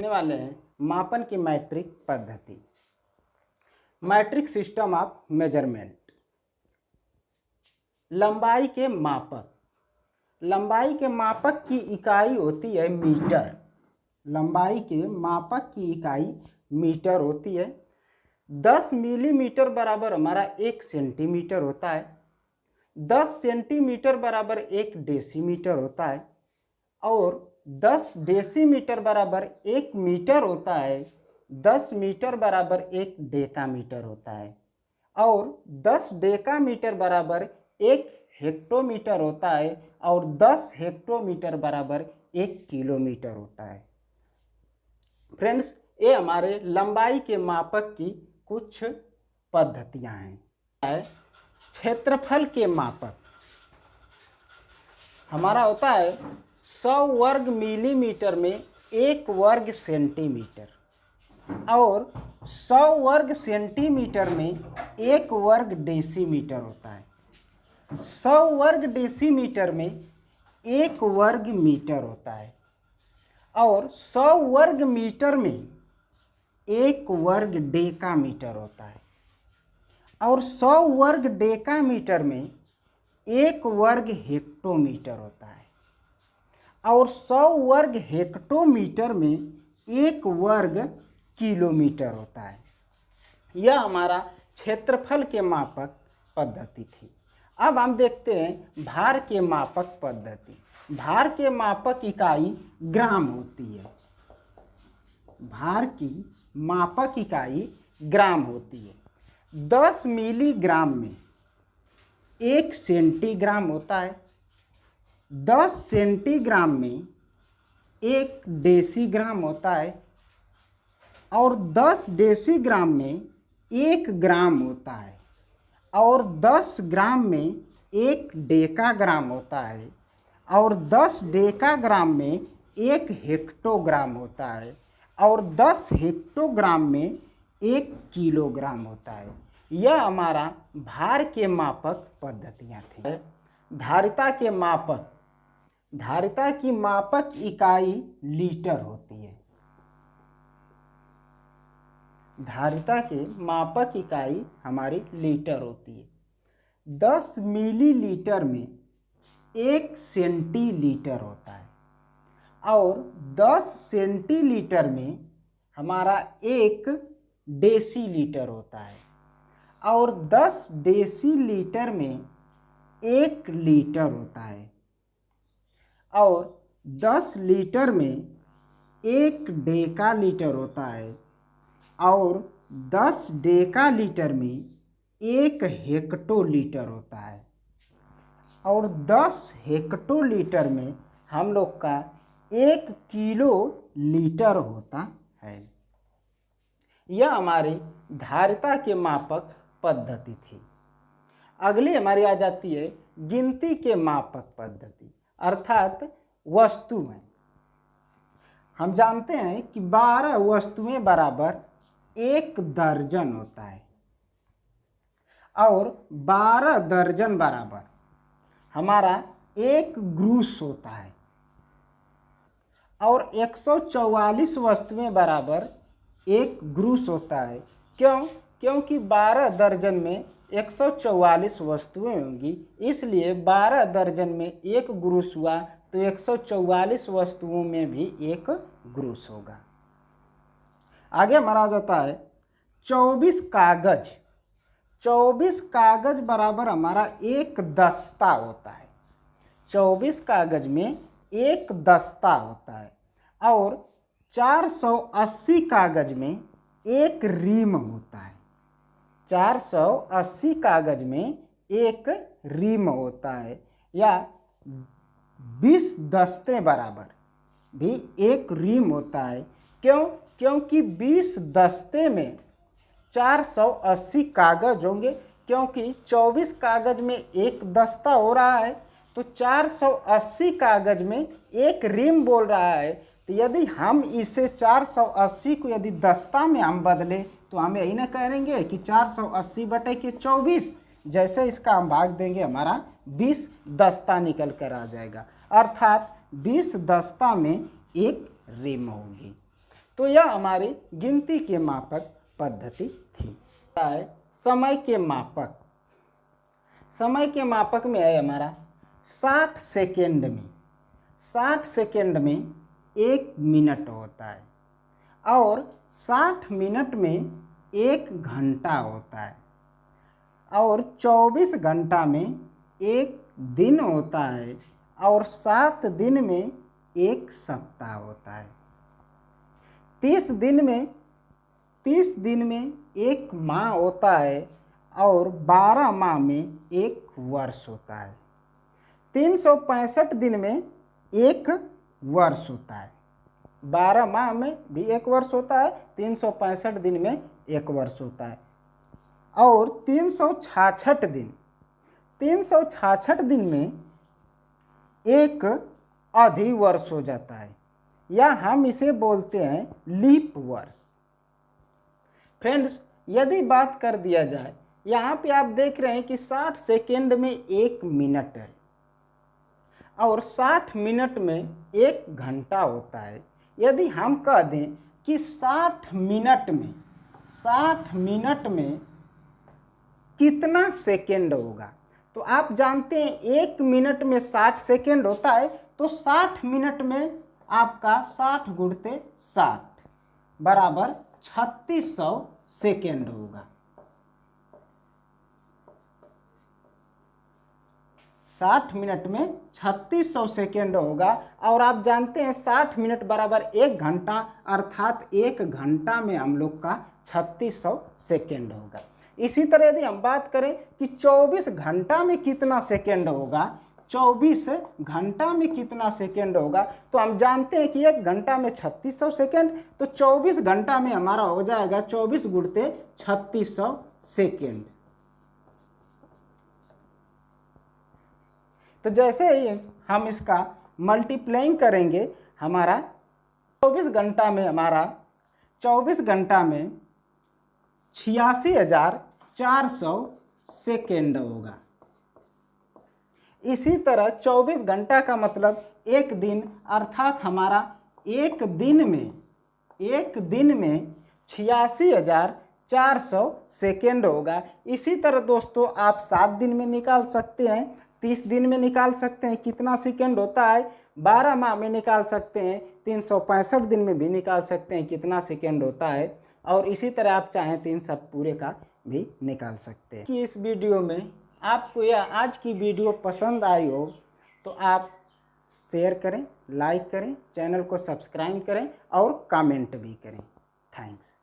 देखने वाले हैं मापन की मैट्रिक पद्धति, मैट्रिक सिस्टम ऑफ मेजरमेंट। लंबाई के मापक, लंबाई के मापक की इकाई होती है मीटर। लंबाई के मापक की इकाई मीटर होती है। 10 मिलीमीटर बराबर हमारा 1 सेंटीमीटर होता है। 10 सेंटीमीटर बराबर 1 डेसीमीटर होता है और 10 डेसीमीटर बराबर 1 मीटर होता है। 10 मीटर बराबर 1 डेकामीटर होता है और 10 डेकामीटर बराबर 1 हेक्टोमीटर होता है और 10 हेक्टोमीटर बराबर 1 किलोमीटर होता है। फ्रेंड्स, ये हमारे लंबाई के मापक की कुछ पद्धतियां हैं। क्षेत्रफल के मापक हमारा होता है 100 वर्ग मिलीमीटर में 1 वर्ग सेंटीमीटर और 100 वर्ग सेंटीमीटर में 1 वर्ग डेसीमीटर होता है। 100 वर्ग डेसीमीटर में 1 वर्ग मीटर होता है और 100 वर्ग मीटर में 1 वर्ग डेकामीटर होता है और 100 वर्ग डेकामीटर में 1 वर्ग हेक्टोमीटर होता है और 100 वर्ग हेक्टोमीटर में 1 वर्ग किलोमीटर होता है। यह हमारा क्षेत्रफल के मापक पद्धति थी। अब हम देखते हैं भार के मापक पद्धति। भार के मापक इकाई ग्राम होती है। भार की मापक इकाई ग्राम होती है। 10 मिलीग्राम में 1 सेंटीग्राम होता है। 10 सेंटीग्राम में 1 डेसीग्राम होता है और 10 डेसीग्राम में 1 ग्राम होता है और 10 ग्राम में 1 डेकाग्राम होता है और 10 डेकाग्राम में 1 हेक्टोग्राम होता है और 10 हेक्टोग्राम में 1 किलोग्राम होता है। यह हमारा भार के मापक पद्धतियाँ थी। धारिता के मापक, धारिता की मापक इकाई लीटर होती है। धारिता के मापक इकाई हमारी लीटर होती है। 10 मिलीलीटर में 1 सेंटीलीटर होता है और 10 सेंटीलीटर में हमारा 1 डेसीलीटर होता है और 10 डेसीलीटर में 1 लीटर होता है और 10 लीटर में 1 डेकालीटर होता है और 10 डेकालीटर में 1 हेक्टोलीटर होता है और 10 हेक्टोलीटर में हम लोग का 1 किलो लीटर होता है। यह हमारी धारिता के मापक पद्धति थी। अगली हमारी आ जाती है गिनती के मापक पद्धति, अर्थात वस्तुएं। हम जानते हैं कि 12 वस्तुएं बराबर 1 दर्जन होता है और 12 दर्जन बराबर हमारा 1 ग्रूस होता है और 144 वस्तुएं बराबर 1 ग्रूस होता है। क्यों? क्योंकि 12 दर्जन में 144 वस्तुएं होंगी, इसलिए 12 दर्जन में 1 ग्रूस हुआ तो 144 वस्तुओं में भी 1 ग्रूस होगा। आगे हमारा आ जाता है 24 कागज। 24 कागज बराबर हमारा 1 दस्ता होता है। 24 कागज में 1 दस्ता होता है और 480 कागज में 1 रीम होता है। 480 कागज में 1 रीम होता है या 20 दस्ते बराबर भी 1 रीम होता है। क्यों? क्योंकि 20 दस्ते में 480 कागज होंगे, क्योंकि 24 कागज में 1 दस्ता हो रहा है तो 480 कागज में 1 रीम बोल रहा है। तो यदि हम इसे 480 को यदि दस्ता में हम बदले तो हम यही ना कहेंगे कि 480 बटे के 24, जैसे इसका हम भाग देंगे हमारा 20 दस्ता निकल कर आ जाएगा, अर्थात 20 दस्ता में 1 रीम होगी। तो यह हमारी गिनती के मापक पद्धति थी। समय के मापक, समय के मापक में है हमारा 60 सेकेंड में, 60 सेकेंड में 1 मिनट होता है और 60 मिनट में 1 घंटा होता है और 24 घंटा में 1 दिन होता है और 7 दिन में 1 सप्ताह होता है। 30 दिन में 1 माह होता है और 12 माह में 1 वर्ष होता है। 365 दिन में 1 वर्ष होता है। 12 माह में भी 1 वर्ष होता है, 365 दिन में 1 वर्ष होता है और 366 दिन में 1 अधिवर्ष हो जाता है या हम इसे बोलते हैं लीप वर्ष। फ्रेंड्स, यदि बात कर दिया जाए, यहाँ पे आप देख रहे हैं कि 60 सेकेंड में 1 मिनट है और 60 मिनट में 1 घंटा होता है। यदि हम कह दें कि 60 मिनट में कितना सेकेंड होगा, तो आप जानते हैं 1 मिनट में 60 सेकेंड होता है, तो 60 मिनट में आपका 60 गुणते 60 बराबर 3600 सेकेंड होगा। 60 मिनट में 3600 सेकेंड होगा और आप जानते हैं 60 मिनट बराबर 1 घंटा, अर्थात 1 घंटा में हम लोग का 3600 सेकेंड होगा। इसी तरह यदि हम बात करें कि 24 घंटा में कितना सेकेंड होगा, 24 घंटा में कितना सेकेंड होगा, तो हम जानते हैं कि 1 घंटा में 3600 सेकेंड, तो 24 घंटा में हमारा हो जाएगा 24 गुणते 3600 सेकेंड। तो जैसे ही हम इसका मल्टीप्लाइंग करेंगे, हमारा 24 घंटा में 86,400 सेकेंड होगा। इसी तरह 24 घंटा का मतलब 1 दिन, अर्थात हमारा एक दिन में 86,400 सेकेंड होगा। इसी तरह दोस्तों आप 7 दिन में निकाल सकते हैं, 30 दिन में निकाल सकते हैं कितना सेकेंड होता है, 12 माह में निकाल सकते हैं, 365 दिन में भी निकाल सकते हैं कितना सेकेंड होता है, और इसी तरह आप चाहें 3 सब पूरे का भी निकाल सकते हैं। कि इस वीडियो में आपको यह आज की वीडियो पसंद आई हो तो आप शेयर करें, लाइक करें, चैनल को सब्सक्राइब करें और कमेंट भी करें। थैंक्स।